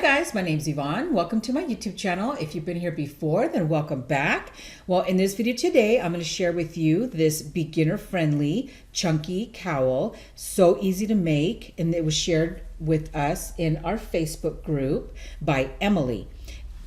guys, my name's Yvonne. Welcome to my YouTube channel. If you've been here before, then welcome back. Well, in this video today, I'm going to share with you this beginner-friendly chunky cowl. So easy to make, and it was shared with us in our Facebook group by Emily.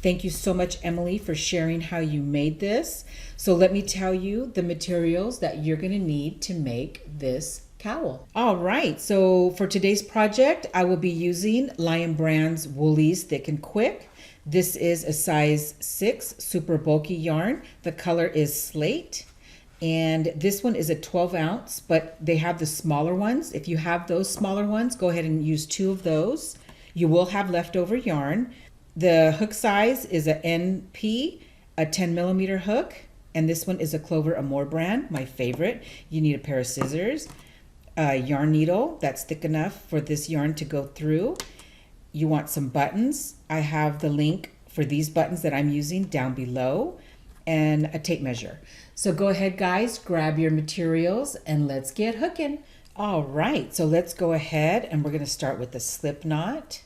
Thank you so much, Emily, for sharing how you made this. So let me tell you the materials that you're going to need to make this cowl. All right, so for today's project, I will be using Lion Brand's Woolies Thick and Quick. This is a size 6 super bulky yarn. The color is slate, and this one is a 12 ounce, but they have the smaller ones. If you have those smaller ones, go ahead and use 2 of those. You will have leftover yarn. The hook size is a NP, a 10 millimeter hook, and this one is a Clover Amour brand, my favorite. You need a pair of scissors, a yarn needle that's thick enough for this yarn to go through. You want some buttons. I have the link for these buttons that I'm using down below, and a tape measure. So go ahead, guys, grab your materials and let's get hooking. All right, so let's go ahead and we're going to start with the slip knot,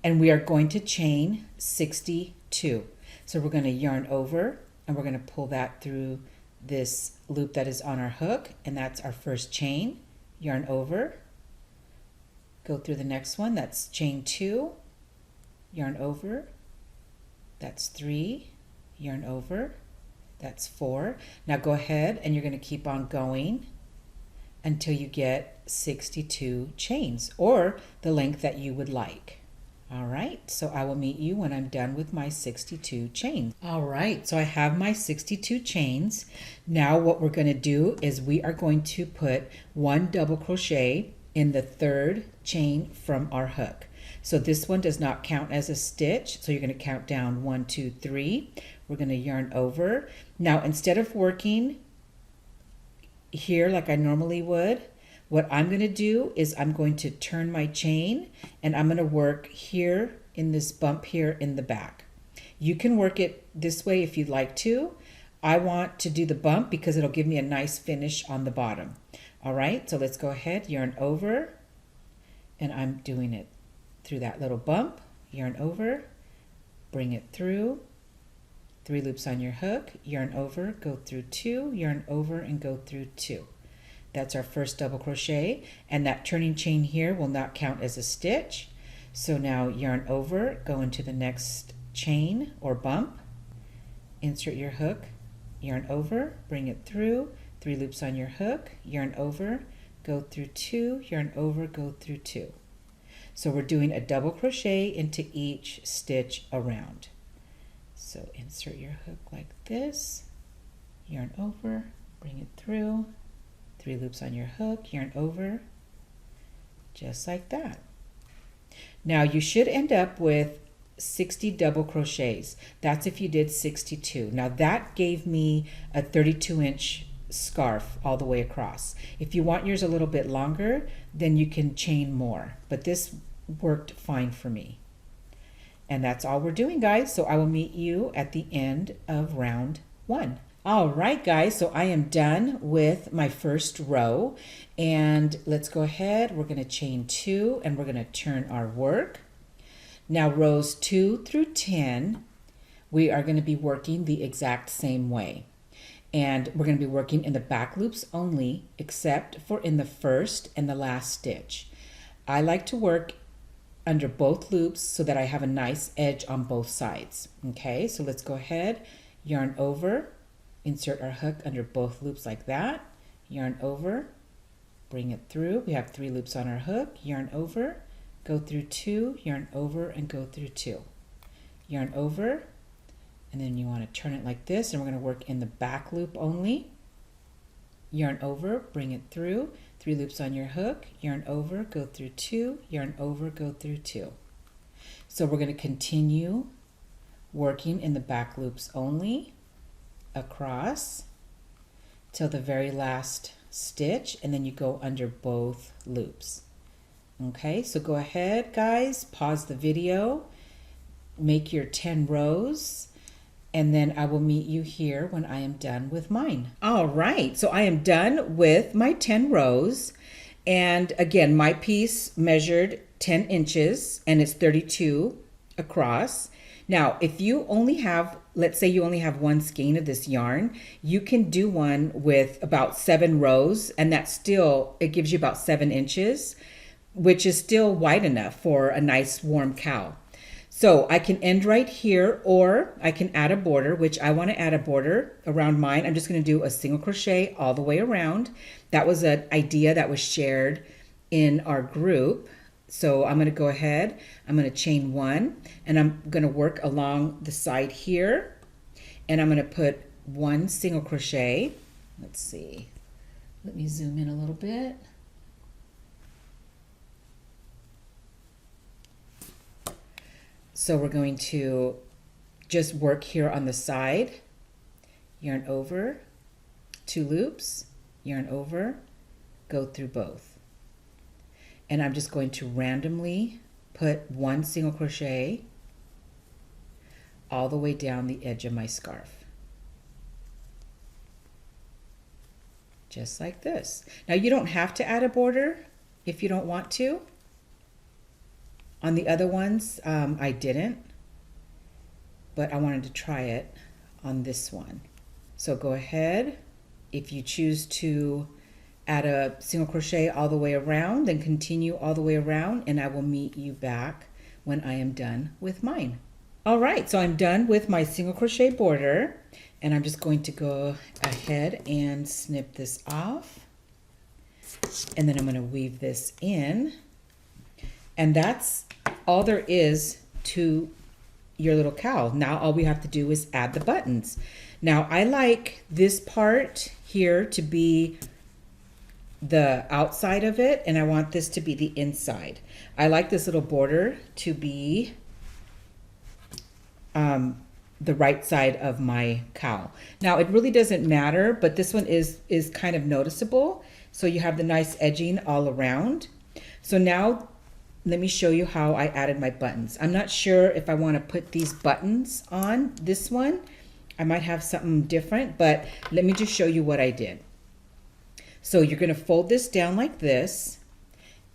and we are going to chain 62. So we're going to yarn over and we're going to pull that through this loop that is on our hook, and that's our first chain. Yarn over, go through the next one, that's chain 2, yarn over, that's 3, yarn over, that's 4. Now go ahead and you're going to keep on going until you get 62 chains, or the length that you would like. All right, so I will meet you when I'm done with my 62 chains. All right, so I have my 62 chains. Now what we're going to do is we are going to put 1 double crochet in the 3rd chain from our hook. So this one does not count as a stitch, so you're going to count down 1, 2, 3. We're going to yarn over. Now instead of working here like I normally would, what I'm going to do is I'm going to turn my chain and I'm going to work here in this bump here in the back. You can work it this way if you'd like to. I want to do the bump because it'll give me a nice finish on the bottom. All right, so let's go ahead, yarn over, and I'm doing it through that little bump. Yarn over, bring it through, 3 loops on your hook, yarn over, go through 2, yarn over, and go through 2. That's our first double crochet, and that turning chain here will not count as a stitch. So now yarn over, go into the next chain or bump, insert your hook, yarn over, bring it through, 3 loops on your hook, yarn over, go through 2, yarn over, go through 2. So we're doing a double crochet into each stitch around. So insert your hook like this, yarn over, bring it through, 3 loops on your hook, yarn over, just like that. Now you should end up with 60 double crochets. That's if you did 62. Now that gave me a 32-inch scarf all the way across. If you want yours a little bit longer, then you can chain more, but this worked fine for me. And that's all we're doing, guys. So I will meet you at the end of round 1. All right, guys, so I am done with my first row, and let's go ahead. We're going to chain 2 and we're going to turn our work. Now rows 2 through 10, we are going to be working the exact same way, and we're going to be working in the back loops only, except for in the first and the last stitch. I like to work under both loops so that I have a nice edge on both sides. Okay, so let's go ahead, yarn over, insert our hook under both loops like that, yarn over, bring it through. We have 3 loops on our hook, yarn over, go through 2, yarn over, and go through 2. Yarn over, and then you want to turn it like this, and we're going to work in the back loop only. Yarn over, bring it through, 3 loops on your hook, yarn over, go through 2, yarn over, go through 2. So we're going to continue working in the back loops only across till the very last stitch, and then you go under both loops. Okay, so go ahead, guys, pause the video, make your 10 rows, and then I will meet you here when I am done with mine. All right, so I am done with my 10 rows, and again, my piece measured 10 inches and it's 32 across. Now, if you only have, let's say you only have one skein of this yarn, you can do one with about 7 rows, and that's still, it gives you about 7 inches, which is still wide enough for a nice warm cowl. So I can end right here, or I can add a border, which I want to add a border around mine. I'm just going to do a single crochet all the way around. That was an idea that was shared in our group. So I'm going to go ahead, I'm going to chain 1, and I'm going to work along the side here, and I'm going to put 1 single crochet. Let's see, let me zoom in a little bit. So we're going to just work here on the side, yarn over, 2 loops, yarn over, go through both. And I'm just going to randomly put 1 single crochet all the way down the edge of my scarf. Just like this. Now you don't have to add a border if you don't want to. On the other ones, I didn't, but I wanted to try it on this one. So go ahead. If you choose to add a single crochet all the way around, then continue all the way around, and I will meet you back when I am done with mine. All right, so I'm done with my single crochet border, and I'm just going to go ahead and snip this off, and then I'm going to weave this in, and that's all there is to your little cowl. Now all we have to do is add the buttons. Now I like this part here to be the outside of it, and I want this to be the inside. I like this little border to be the right side of my cowl. Now it really doesn't matter, but this one is kind of noticeable. So you have the nice edging all around. So now let me show you how I added my buttons. I'm not sure if I want to put these buttons on this one. I might have something different, but let me just show you what I did. So you're going to fold this down like this,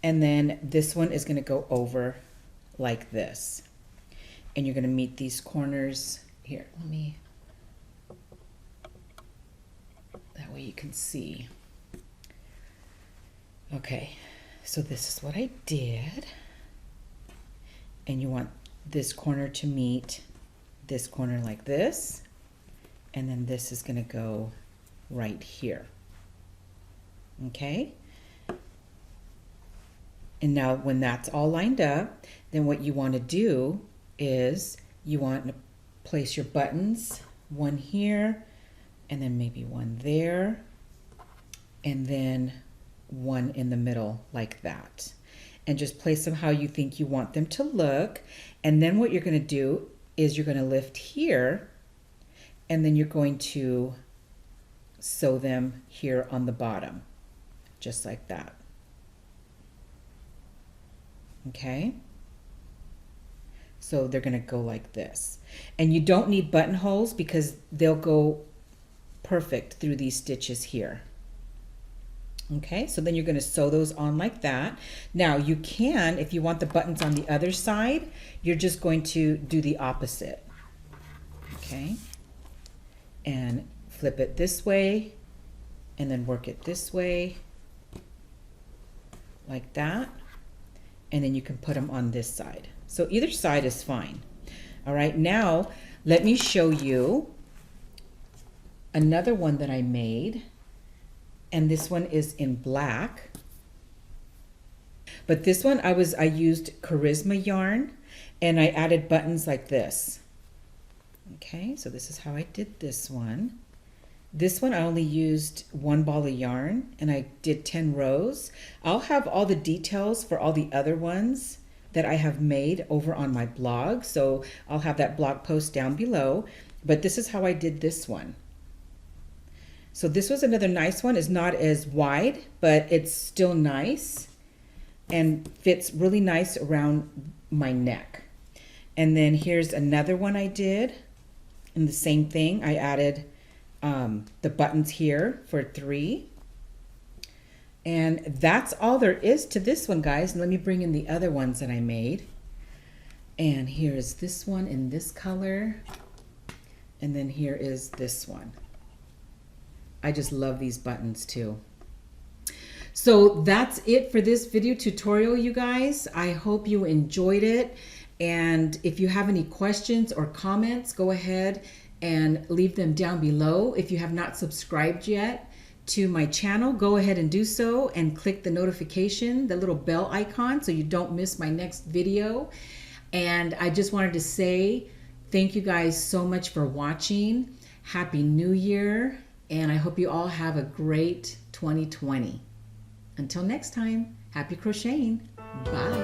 and then this one is going to go over like this. And you're going to meet these corners here. Let me, that way you can see. Okay, so this is what I did. And you want this corner to meet this corner like this. And then this is going to go right here. Okay, and now when that's all lined up, then what you want to do is you want to place your buttons, one here, and then maybe one there, and then one in the middle like that. And just place them how you think you want them to look. And then what you're going to do is you're going to lift here, and then you're going to sew them here on the bottom. Just like that. Okay? So they're going to go like this. And you don't need buttonholes because they'll go perfect through these stitches here. Okay, so then you're going to sew those on like that. Now you can, if you want the buttons on the other side, you're just going to do the opposite. Okay? And flip it this way, and then work it this way. Like that, and then you can put them on this side. So either side is fine. All right, now let me show you another one that I made, and this one is in black. But this one I used Charisma yarn, and I added buttons like this. Okay, so this is how I did this one. This one I only used 1 ball of yarn, and I did 10 rows. I'll have all the details for all the other ones that I have made over on my blog, so I'll have that blog post down below. But this is how I did this one. So this was another nice one. It's not as wide, but it's still nice and fits really nice around my neck. And then here's another one I did, and the same thing. I added the buttons here for 3, And that's all there is to this one, guys. Let me bring in the other ones that I made. And here is this one in this color. And then here is this one. I just love these buttons too. So that's it for this video tutorial, you guys. I hope you enjoyed it. And if you have any questions or comments, go ahead and leave them down below. If you have not subscribed yet to my channel, go ahead and do so and click the notification, the little bell icon, so you don't miss my next video. And I just wanted to say thank you guys so much for watching. Happy New Year. And I hope you all have a great 2020. Until next time, happy crocheting. Bye.